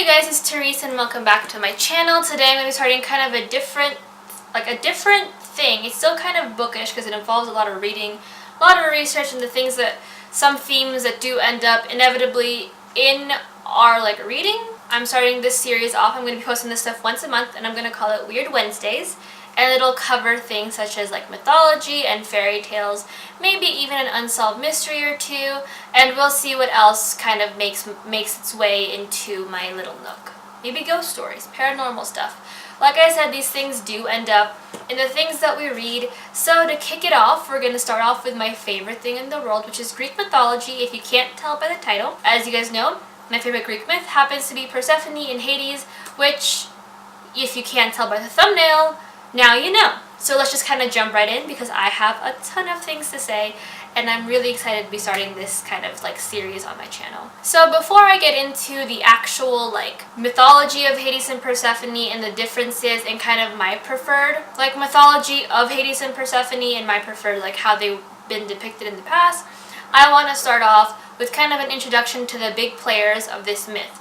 Hey you guys, it's Therese and welcome back to my channel. Today I'm going to be starting kind of a different thing. It's still kind of bookish because it involves a lot of reading, a lot of research into things that some themes that do end up inevitably in our reading. I'm starting this series off. I'm going to be posting this stuff once a month and I'm going to call it Weird Wednesdays. And it'll cover things such as mythology and fairy tales, maybe even an unsolved mystery or two, and we'll see what else kind of makes its way into my little nook. Maybe ghost stories, paranormal stuff. Like I said, these things do end up in the things that we read. So to kick it off, we're going to start off with my favorite thing in the world, which is Greek mythology, if you can't tell by the title. As you guys know, my favorite Greek myth happens to be Persephone in Hades, which, if you can't tell by the thumbnail, now you know. So let's just kind of jump right in because I have a ton of things to say and I'm really excited to be starting this kind of series on my channel. So before I get into the actual mythology of Hades and Persephone and the differences and kind of my preferred mythology of Hades and Persephone and my preferred how they've been depicted in the past, I want to start off with kind of an introduction to the big players of this myth.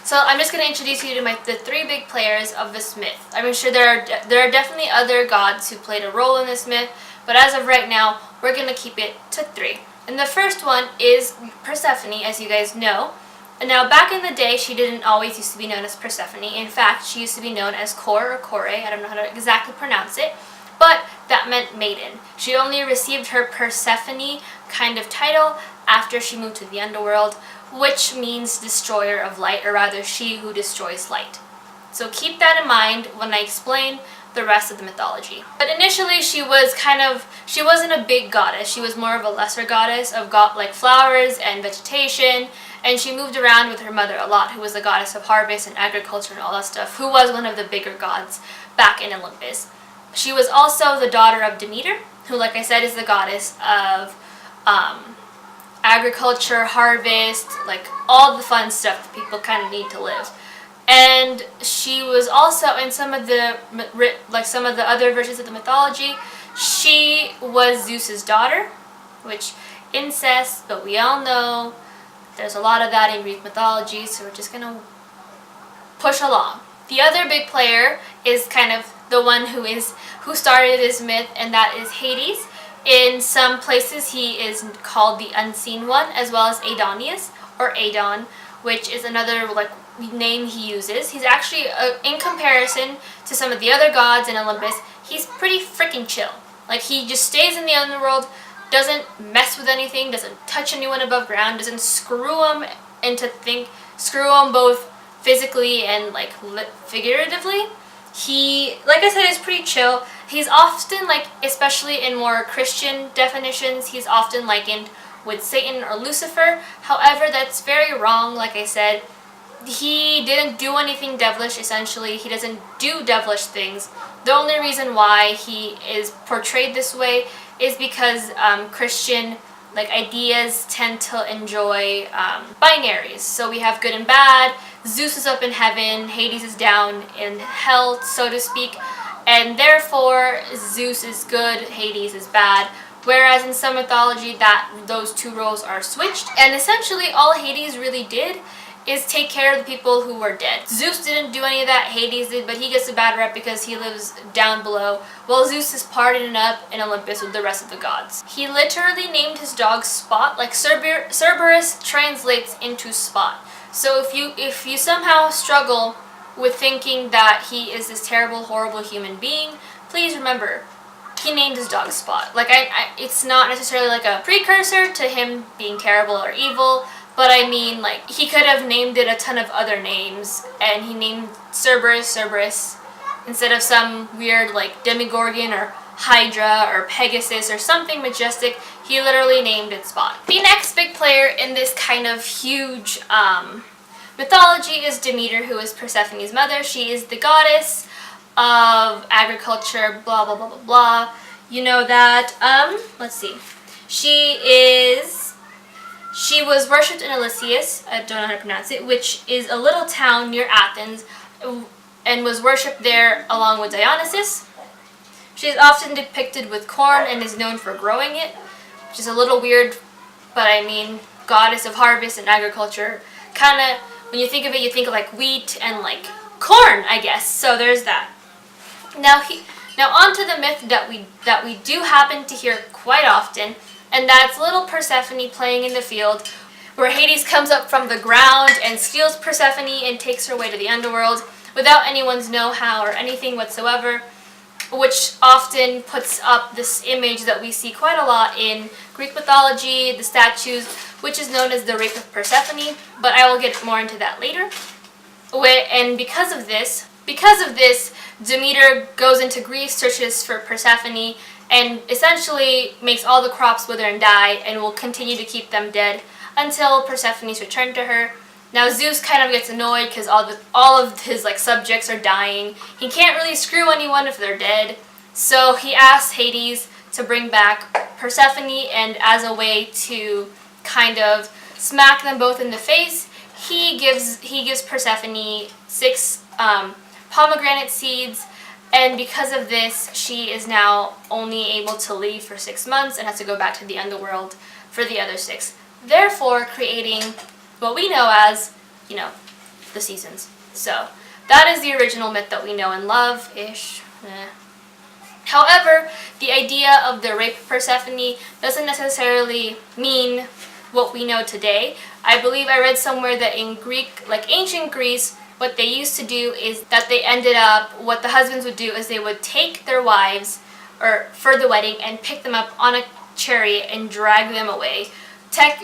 So I'm just going to introduce you to the three big players of this myth. I'm sure there are definitely other gods who played a role in this myth, but as of right now, we're going to keep it to three. And the first one is Persephone, as you guys know. And now back in the day, she didn't always used to be known as Persephone. In fact, she used to be known as Kor or Kore. I don't know how to exactly pronounce it, but that meant maiden. She only received her Persephone kind of title after she moved to the underworld, which means destroyer of light, or rather she who destroys light. So keep that in mind when I explain the rest of the mythology. But initially she wasn't a big goddess. She was more of a lesser goddess of flowers and vegetation, and she moved around with her mother a lot, who was the goddess of harvest and agriculture and all that stuff, who was one of the bigger gods back in Olympus. She was also the daughter of Demeter, who, like I said, is the goddess of agriculture, harvest, all the fun stuff that people kind of need to live. And she was also, in some of the other versions of the mythology, she was Zeus's daughter, which incest, but we all know there's a lot of that in Greek mythology, so we're just gonna push along. The other big player is kind of the one who started this myth, and that is Hades. In some places he is called the Unseen One, as well as Adonius, or Adon, which is another name he uses. He's actually, in comparison to some of the other gods in Olympus, he's pretty freaking chill. He just stays in the underworld, doesn't mess with anything, doesn't touch anyone above ground, doesn't screw them both physically and figuratively. He, like I said, is pretty chill. He's often, especially in more Christian definitions, he's often likened with Satan or Lucifer. However, that's very wrong. Like I said, he didn't do anything devilish, essentially. He doesn't do devilish things. The only reason why he is portrayed this way is because Christian ideas tend to enjoy binaries. So we have good and bad. Zeus is up in heaven, Hades is down in hell, so to speak, and therefore Zeus is good, Hades is bad. Whereas in some mythology those two roles are switched, and essentially all Hades really did is take care of the people who were dead. Zeus didn't do any of that, Hades did, but he gets a bad rep because he lives down below, while Zeus is partying up in Olympus with the rest of the gods. He literally named his dog Spot, Cerberus translates into spot. So if you somehow struggle with thinking that he is this terrible, horrible human being, please remember, he named his dog Spot. It's not necessarily a precursor to him being terrible or evil, but I mean, he could have named it a ton of other names, and he named Cerberus instead of some weird Demogorgon or Hydra or Pegasus or something majestic. He literally named it Spot. The next big player in this kind of huge mythology is Demeter, who is Persephone's mother. She is the goddess of agriculture, blah blah blah blah blah. You know that. Let's see. She was worshipped in Elysius, I don't know how to pronounce it, which is a little town near Athens, and was worshipped there along with Dionysus. She is often depicted with corn and is known for growing it, which is a little weird, but I mean, goddess of harvest and agriculture, kind of when you think of it, you think of like wheat and like corn, I guess. So there's that. Now on to the myth that we do happen to hear quite often, and that's little Persephone playing in the field, where Hades comes up from the ground and steals Persephone and takes her away to the underworld without anyone's know-how or anything whatsoever, which often puts up this image that we see quite a lot in Greek mythology, the statues, which is known as the rape of Persephone, but I will get more into that later. And because of this, Demeter goes into Greece, searches for Persephone, and essentially makes all the crops wither and die, and will continue to keep them dead until Persephone's returned to her. Now Zeus kind of gets annoyed because all of his like subjects are dying. He can't really screw anyone if they're dead, so he asks Hades to bring back Persephone, and as a way to kind of smack them both in the face, he gives Persephone 6 pomegranate seeds, and because of this, she is now only able to leave for 6 months and has to go back to the underworld for the other 6. Therefore, creating what we know as, the seasons. So that is the original myth that we know and love-ish. However, the idea of the rape of Persephone doesn't necessarily mean what we know today. I believe I read somewhere that in ancient Greece, what they used to do is that what the husbands would do is they would take their wives for the wedding and pick them up on a chariot and drag them away,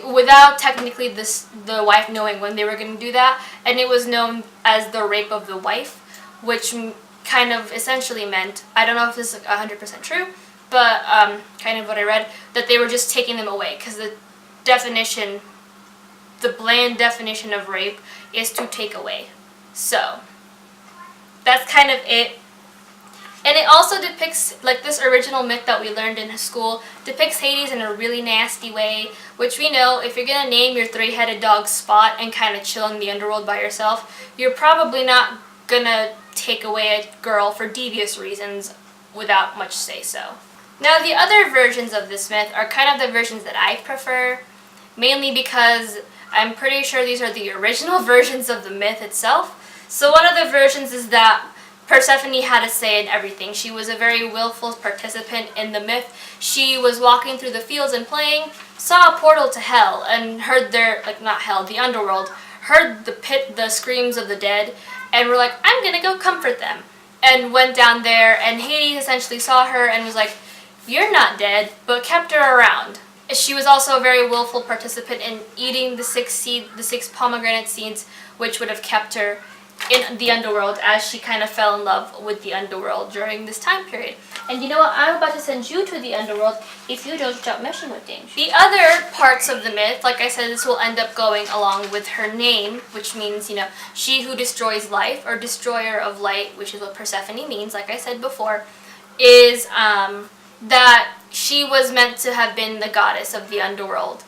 without technically the wife knowing when they were going to do that, and it was known as the rape of the wife, which kind of essentially meant, I don't know if this is 100% true, but kind of what I read, that they were just taking them away, because the bland definition of rape is to take away. So that's kind of it. And it also depicts, like this original myth that we learned in school, depicts Hades in a really nasty way, which we know if you're going to name your 3-headed dog Spot and kind of chill in the underworld by yourself, you're probably not going to take away a girl for devious reasons without much say-so. Now the other versions of this myth are kind of the versions that I prefer, mainly because I'm pretty sure these are the original versions of the myth itself. So one of the versions is that Persephone had a say in everything. She was a very willful participant in the myth. She was walking through the fields and playing, saw a portal to hell, and heard the underworld, heard the screams of the dead, and were like, I'm gonna go comfort them. And went down there, and Hades essentially saw her and was like, you're not dead, but kept her around. She was also a very willful participant in eating the 6 pomegranate seeds, which would have kept her in the underworld, as she kind of fell in love with the underworld during this time period. And you know what? I'm about to send you to the underworld if you don't stop messing with things. The other parts of the myth, like I said, this will end up going along with her name, which means, she who destroys life, or destroyer of light, which is what Persephone means, like I said before, is that she was meant to have been the goddess of the underworld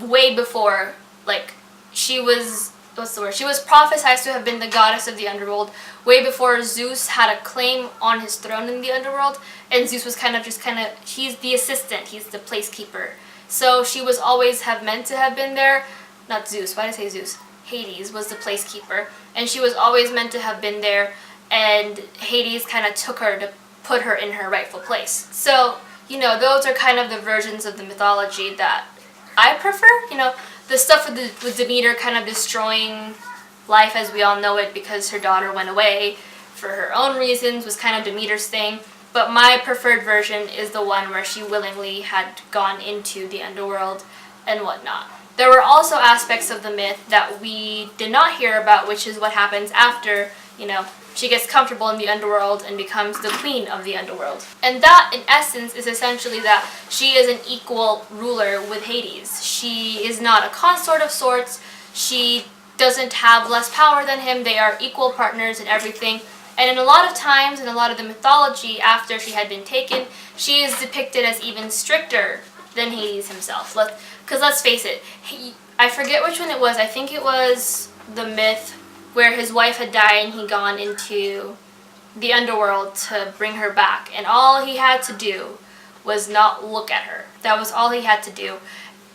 way before, she was prophesied to have been the goddess of the underworld way before Zeus had a claim on his throne in the underworld, and Zeus was he's the assistant, he's the placekeeper. So she was always meant to have been there. Not Zeus, why did I say Zeus? Hades was the placekeeper, and she was always meant to have been there, and Hades kind of took her to put her in her rightful place. So, those are kind of the versions of the mythology that I prefer. The stuff with Demeter kind of destroying life as we all know it because her daughter went away for her own reasons was kind of Demeter's thing. But my preferred version is the one where she willingly had gone into the underworld and whatnot. There were also aspects of the myth that we did not hear about, which is what happens after, she gets comfortable in the underworld and becomes the queen of the underworld. And that, in essence, is essentially that she is an equal ruler with Hades. She is not a consort of sorts. She doesn't have less power than him. They are equal partners in everything. And in a lot of times, in a lot of the mythology, after she had been taken, she is depicted as even stricter than Hades himself. Because let's face it, I forget which one it was. I think it was the myth where his wife had died and he'd gone into the underworld to bring her back. And all he had to do was not look at her. That was all he had to do.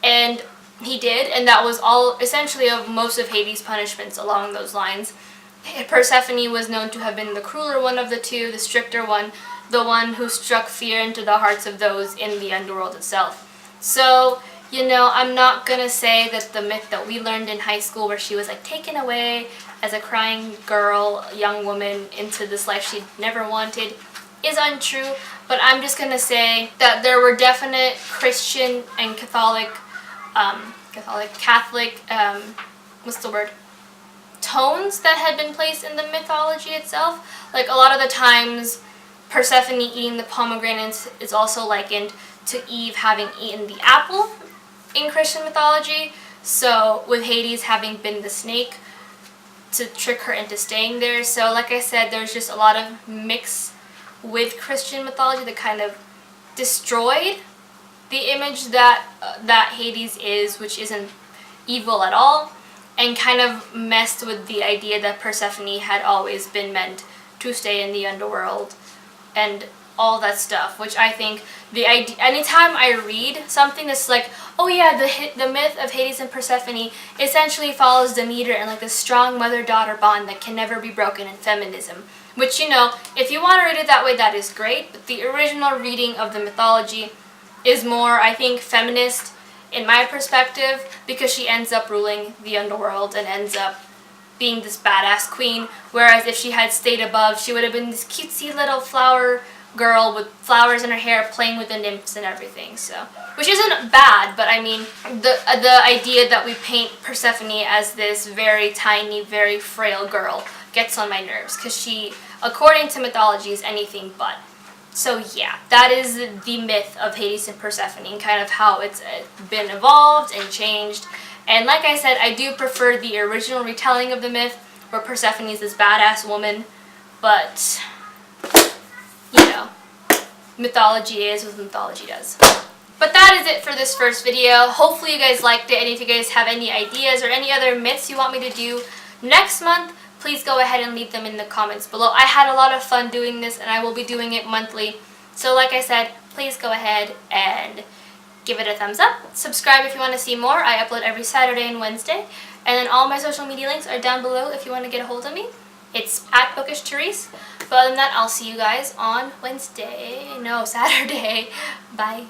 And he did, and that was all essentially of most of Hades' punishments along those lines. Persephone was known to have been the crueler one of the two, the stricter one, the one who struck fear into the hearts of those in the underworld itself. So, you know, I'm not gonna say that the myth that we learned in high school where she was like taken away as a crying girl, young woman, into this life she never wanted is untrue, but I'm just gonna say that there were definite Christian and Catholic, what's the word? Tones that had been placed in the mythology itself. Like a lot of the times, Persephone eating the pomegranates is also likened to Eve having eaten the apple in Christian mythology. So with Hades having been the snake to trick her into staying there. So like I said, there's just a lot of mix with Christian mythology that kind of destroyed the image that that Hades is, which isn't evil at all, and kind of messed with the idea that Persephone had always been meant to stay in the underworld and all that stuff, which I think the idea, anytime I read something that's like, oh yeah, the myth of Hades and Persephone essentially follows Demeter and like the strong mother-daughter bond that can never be broken in feminism, which, you know, if you want to read it that way, that is great, but the original reading of the mythology is more, I think, feminist in my perspective, because she ends up ruling the underworld and ends up being this badass queen, whereas if she had stayed above, she would have been this cutesy little flower girl with flowers in her hair playing with the nymphs and everything. So, which isn't bad, but I mean, the idea that we paint Persephone as this very tiny, very frail girl gets on my nerves, because she, according to mythology, is anything but. So yeah, that is the myth of Hades and Persephone, and kind of how it's been evolved and changed. And like I said, I do prefer the original retelling of the myth, where Persephone is this badass woman, but, you know, mythology is what mythology does. But that is it for this first video. Hopefully you guys liked it, and if you guys have any ideas or any other myths you want me to do next month, please go ahead and leave them in the comments below. I had a lot of fun doing this, and I will be doing it monthly. So like I said, please go ahead and give it a thumbs up. Subscribe if you want to see more. I upload every Saturday and Wednesday. And then all my social media links are down below if you want to get a hold of me. It's at Bookish Therese. But other than that, I'll see you guys on Saturday. Bye.